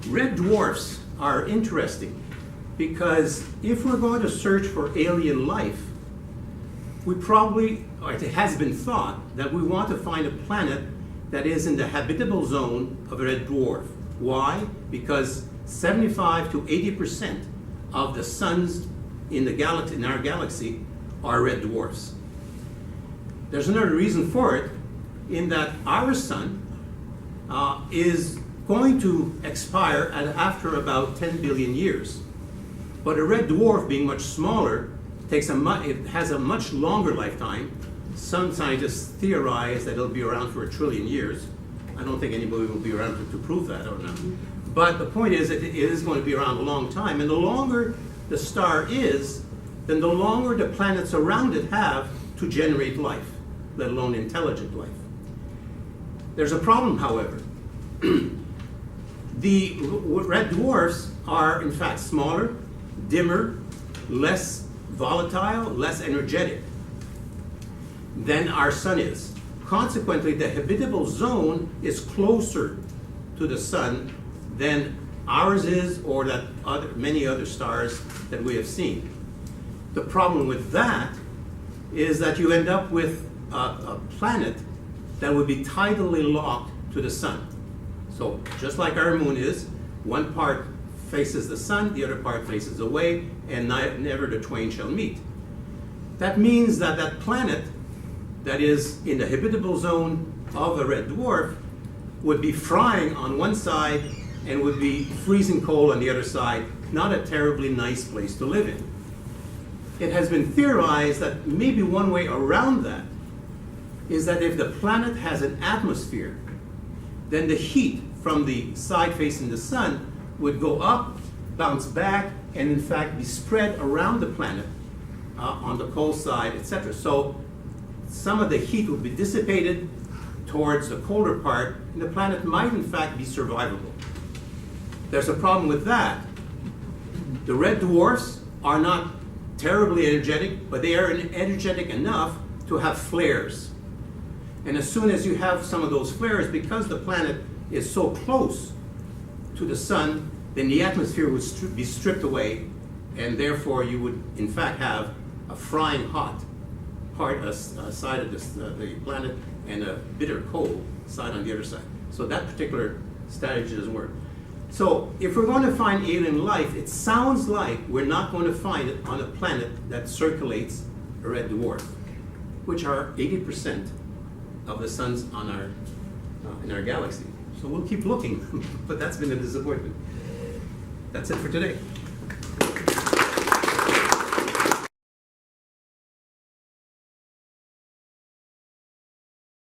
Red dwarfs are interesting because if we're going to search for alien life, we probably, or it has been thought, that we want to find a planet that is in the habitable zone of a red dwarf. Why? Because 75 to 80% of the suns in our galaxy are red dwarfs. There's another reason for it, in that our sun is going to expire after about 10 billion years. But a red dwarf, being much smaller, it has a much longer lifetime. Some scientists theorize that it'll be around for 1 trillion years. I don't think anybody will be around to prove that or not. But the point is that it is going to be around a long time. And the longer the star is, then the longer the planets around it have to generate life, let alone intelligent life. There's a problem, however. The red dwarfs are, in fact, smaller, dimmer, less volatile, less energetic than our sun is. Consequently, the habitable zone is closer to the sun than ours is, or that many other stars that we have seen. The problem with that is that you end up with a planet that would be tidally locked to the sun. So just like our moon is, one part faces the sun, the other part faces away, and never the twain shall meet. That means that that planet that is in the habitable zone of a red dwarf would be frying on one side and would be freezing cold on the other side. Not a terribly nice place to live in. It has been theorized that maybe one way around that is that if the planet has an atmosphere, then the heat from the side facing the sun would go up, bounce back, and in fact be spread around the planet on the cold side, etc. So some of the heat would be dissipated towards the colder part, and the planet might in fact be survivable. There's a problem with that. The red dwarfs are not terribly energetic, but they are energetic enough to have flares. And as soon as you have some of those flares, because the planet is so close to the sun, then the atmosphere would be stripped away, and therefore you would in fact have a frying hot side of the planet and a bitter cold side on the other side. So that particular strategy doesn't work. So if we're going to find alien life, it sounds like we're not going to find it on a planet that circulates a red dwarf, which are 80% of the suns on in our galaxy. So we'll keep looking, but that's been a disappointment. That's it for today.